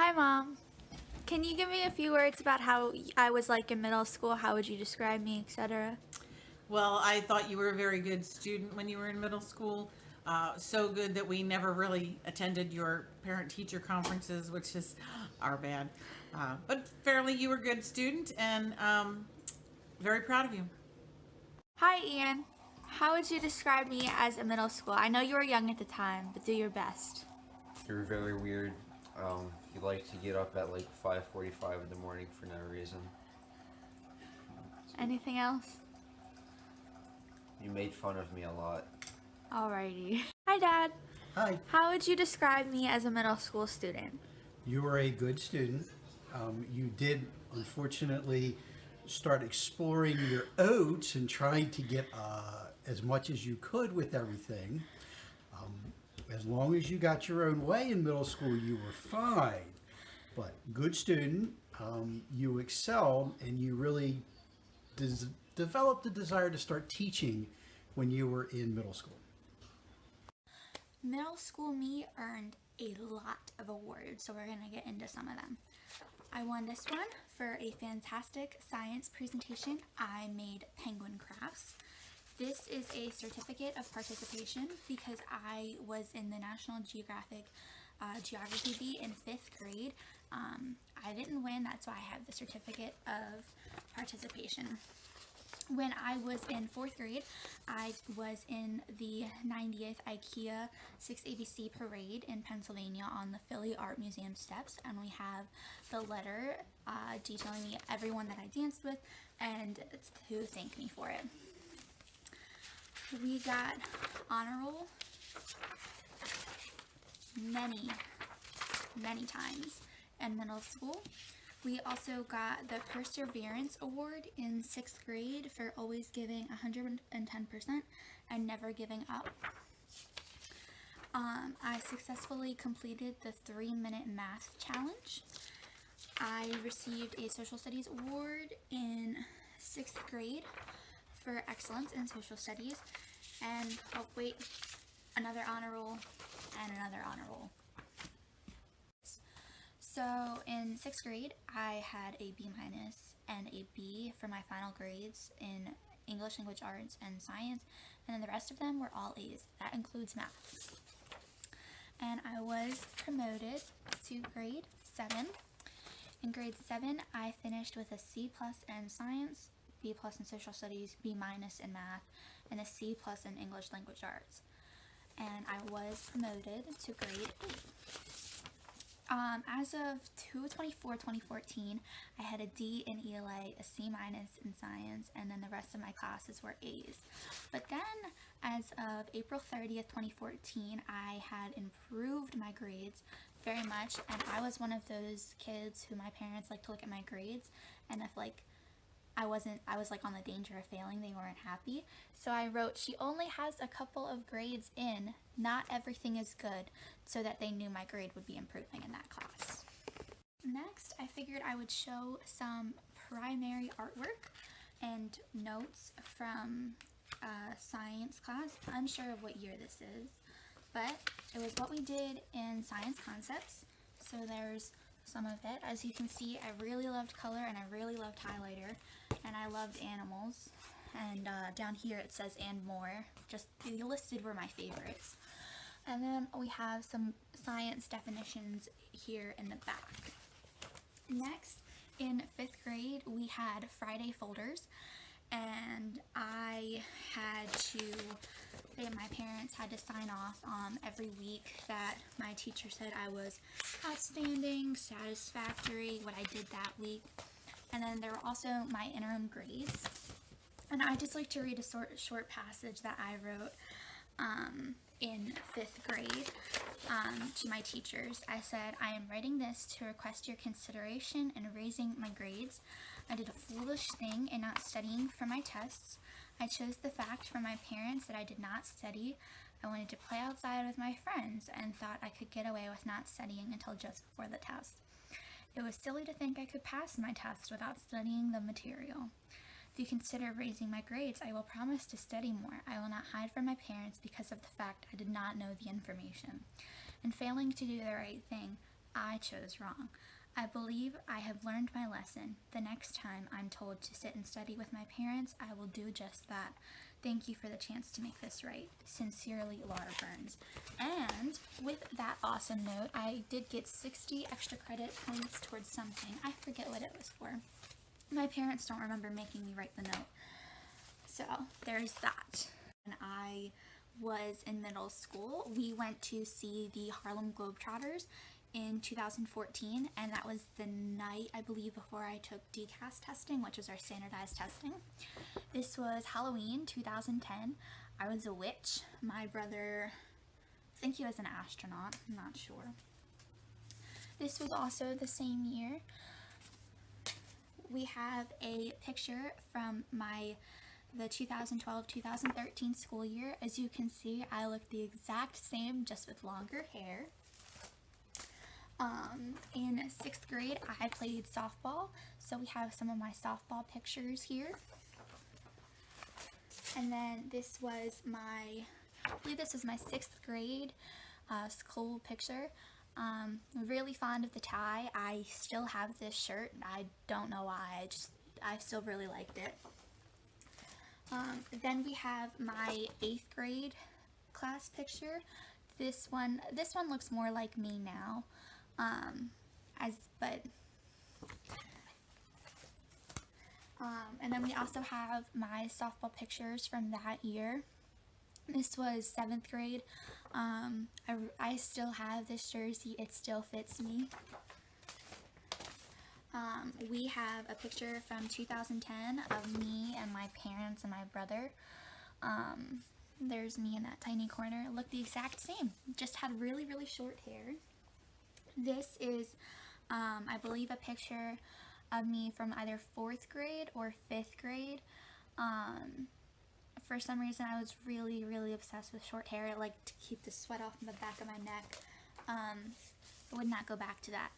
Hi, Mom. Can you give me a few words about how I was like in middle school? How would you describe me, etc.? Well, I thought you were a very good student when you were in middle school. So good that we never really attended your parent-teacher conferences, which is our bad. But fairly, you were a good student, and very proud of you. Hi, Ian. How would you describe me as a middle school? I know you were young at the time, but do your best. You're very weird. You like to get up at like 5:45 in the morning for no reason. Anything else? You made fun of me a lot. Alrighty. Hi, Dad. Hi, How would you describe me as a middle school student? you were a good student. You did, unfortunately, start exploring your oats and trying to get as much as you could with everything. As long as you got your own way in middle school, you were fine. But good student, you excelled, and you really developed the desire to start teaching when you were in middle school. Middle school me earned a lot of awards, so we're going to get into some of them. I won this one for a fantastic science presentation. I made penguin crafts. This is a certificate of participation because I was in the National Geographic Geography Bee in 5th grade. I didn't win, that's why I have the certificate of participation. When I was in 4th grade, I was in the 90th IKEA 6 ABC parade in Pennsylvania on the Philly Art Museum steps, and we have the letter detailing me everyone that I danced with and to thank me for it. We got honor roll many times in middle school. We also got the Perseverance Award in 6th grade for always giving 110% and never giving up. I successfully completed the 3-minute math challenge. I received a social studies award in 6th grade for excellence in social studies, and another honor roll and another honor roll. So in 6th grade, I had a B- and a B for my final grades in English, language arts, and science, and then the rest of them were all A's. That includes math. And I was promoted to grade 7. In grade 7, I finished with a C+ in science, B+ in social studies, B- in math, and a C+ in English, language arts. And I was promoted to grade 8. As of 2014, I had a D in ELA, a C- in science, and then the rest of my classes were A's. But then, as of April 30th, 2014, I had improved my grades very much, and I was one of those kids who my parents like to look at my grades, and if I was on the danger of failing, they weren't happy. So I wrote, she only has a couple of grades in, not everything is good, so that they knew my grade would be improving in that class. Next, I figured I would show some primary artwork and notes from science class. I'm unsure of what year this is, but it was what we did in science concepts. So there's some of it. As you can see, I really loved color and I really loved highlighter, and I loved animals. And down here it says and more. Just the listed were my favorites. And then we have some science definitions here in the back. Next, in 5th grade, we had Friday folders, and my parents had to sign off every week that my teacher said I was outstanding, satisfactory, what I did that week. And then there were also my interim grades. And I just like to read a short passage that I wrote in 5th grade to my teachers. I said, I am writing this to request your consideration in raising my grades. I did a foolish thing in not studying for my tests. I chose the fact from my parents that I did not study. I wanted to play outside with my friends and thought I could get away with not studying until just before the test. It was silly to think I could pass my test without studying the material. If you consider raising my grades, I will promise to study more. I will not hide from my parents because of the fact I did not know the information. In failing to do the right thing, I chose wrong. I believe I have learned my lesson. The next time I'm told to sit and study with my parents, I will do just that. Thank you for the chance to make this right. Sincerely, Laura Burns. And with that awesome note, I did get 60 extra credit points towards something. I forget what it was for. My parents don't remember making me write the note. So there's that. When I was in middle school, we went to see the Harlem Globetrotters in 2014, and that was the night, I believe, before I took DCAS testing, which was our standardized testing. This was Halloween 2010. I was a witch. My brother, I think he was an astronaut, I'm not sure. This was also the same year. We have a picture from the 2012-2013 school year. As you can see, I look the exact same, just with longer hair. In 6th grade, I played softball, so we have some of my softball pictures here. And then this was I believe this was my 6th grade school picture. Really fond of the tie. I still have this shirt. I don't know why, I still really liked it. Then we have my 8th grade class picture. This one looks more like me now. And then we also have my softball pictures from that year. This was 7th grade. I still have this jersey. It still fits me. We have a picture from 2010 of me and my parents and my brother. There's me in that tiny corner. It looked the exact same. Just had really, really short hair. This is, I believe, a picture of me from either 4th grade or 5th grade. For some reason, I was really, really obsessed with short hair. I like to keep the sweat off the back of my neck. I would not go back to that.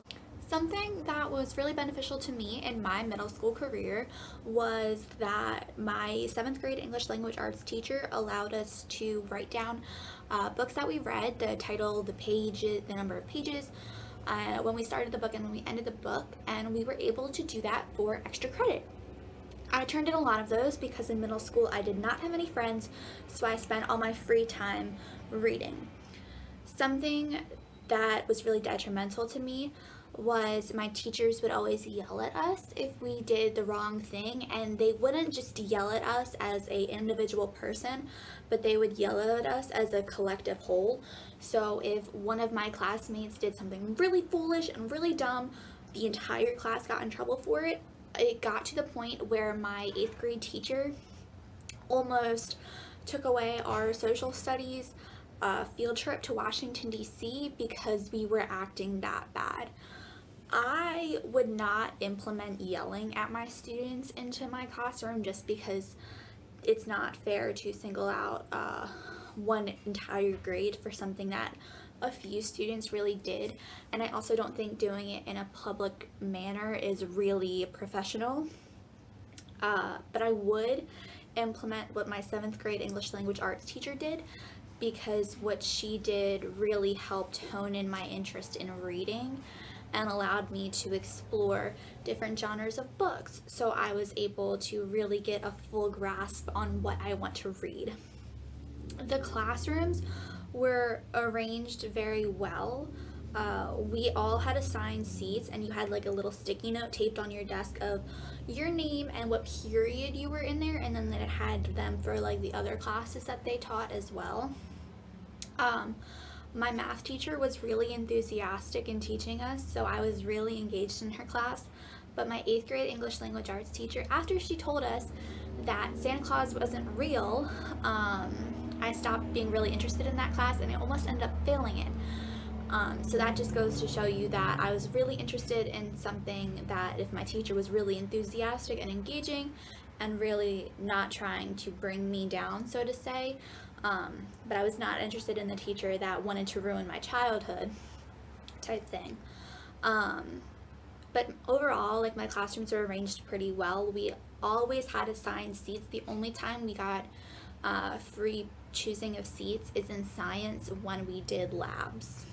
Something that was really beneficial to me in my middle school career was that my 7th grade English language arts teacher allowed us to write down books that we read, the title, the pages, the number of pages, when we started the book and when we ended the book, and we were able to do that for extra credit. I turned in a lot of those because in middle school I did not have any friends, so I spent all my free time reading. Something that was really detrimental to me was my teachers would always yell at us if we did the wrong thing, and they wouldn't just yell at us as an individual person, but they would yell at us as a collective whole. So if one of my classmates did something really foolish and really dumb, the entire class got in trouble for it. It got to the point where my 8th grade teacher almost took away our social studies field trip to Washington, D.C. because we were acting that bad. I would not implement yelling at my students into my classroom just because it's not fair to single out one entire grade for something that a few students really did, and I also don't think doing it in a public manner is really professional. But I would implement what my 7th grade English language arts teacher did, because what she did really helped hone in my interest in reading and allowed me to explore different genres of books, so I was able to really get a full grasp on what I want to read. The classrooms were arranged very well. We all had assigned seats, and you had like a little sticky note taped on your desk of your name and what period you were in there, and then it had them for like the other classes that they taught as well. My math teacher was really enthusiastic in teaching us, so I was really engaged in her class. But my 8th grade English language arts teacher, after she told us that Santa Claus wasn't real, I stopped being really interested in that class, and I almost ended up failing it. So that just goes to show you that I was really interested in something that if my teacher was really enthusiastic and engaging and really not trying to bring me down, so to say, but I was not interested in the teacher that wanted to ruin my childhood type thing. But overall, like, my classrooms were arranged pretty well. We always had assigned seats. The only time we got free choosing of seats is in science when we did labs.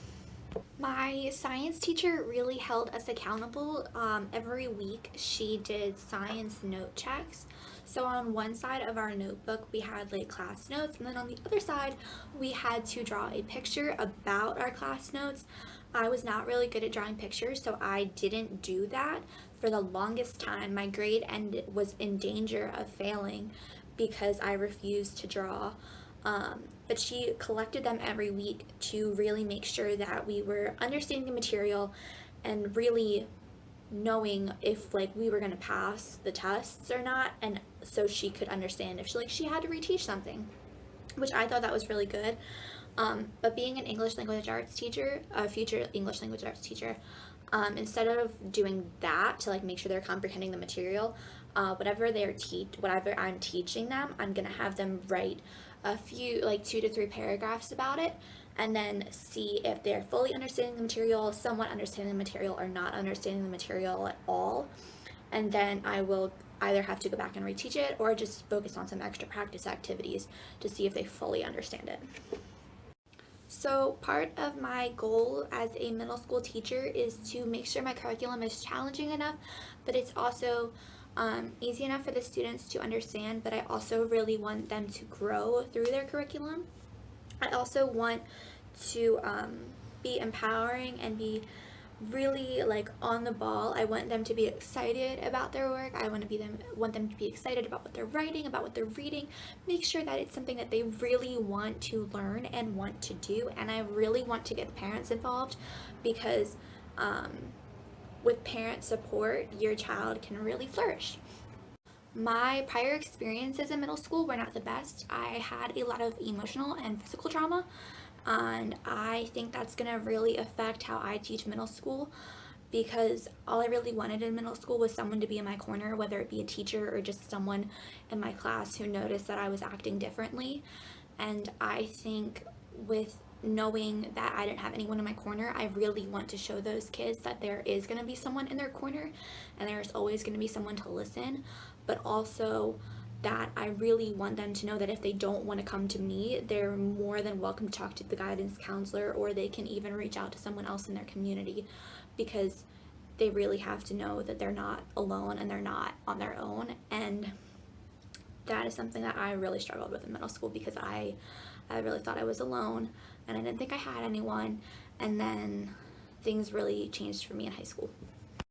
My science teacher really held us accountable. Every week she did science note checks. So on one side of our notebook we had like class notes, and then on the other side we had to draw a picture about our class notes. I was not really good at drawing pictures, so I didn't do that. For the longest time my grade was in danger of failing because I refused to draw. But she collected them every week to really make sure that we were understanding the material and really knowing if like we were going to pass the tests or not, and so she could understand if she had to reteach something, which I thought that was really good. But being an English language arts teacher, a future English language arts teacher, instead of doing that to like make sure they're comprehending the material, whatever I'm teaching them, I'm gonna have them write a few, like 2 to 3 paragraphs about it, and then see if they're fully understanding the material, somewhat understanding the material, or not understanding the material at all. And then I will either have to go back and reteach it or just focus on some extra practice activities to see if they fully understand it. So part of my goal as a middle school teacher is to make sure my curriculum is challenging enough, but it's also easy enough for the students to understand, but I also really want them to grow through their curriculum. I also want to be empowering and be really like on the ball. I want them to be excited about their work. I want them to be excited about what they're writing, about what they're reading. Make sure that it's something that they really want to learn and want to do. And I really want to get the parents involved, because with parent support, your child can really flourish. My prior experiences in middle school were not the best. I had a lot of emotional and physical trauma, and I think that's going to really affect how I teach middle school, because all I really wanted in middle school was someone to be in my corner, whether it be a teacher or just someone in my class who noticed that I was acting differently. And I think with knowing that I didn't have anyone in my corner, I really want to show those kids that there is going to be someone in their corner and there's always going to be someone to listen, but also that I really want them to know that if they don't want to come to me, they're more than welcome to talk to the guidance counselor, or they can even reach out to someone else in their community, because they really have to know that they're not alone and they're not on their own. And that is something that I really struggled with in middle school, because I really thought I was alone and I didn't think I had anyone, and then things really changed for me in high school.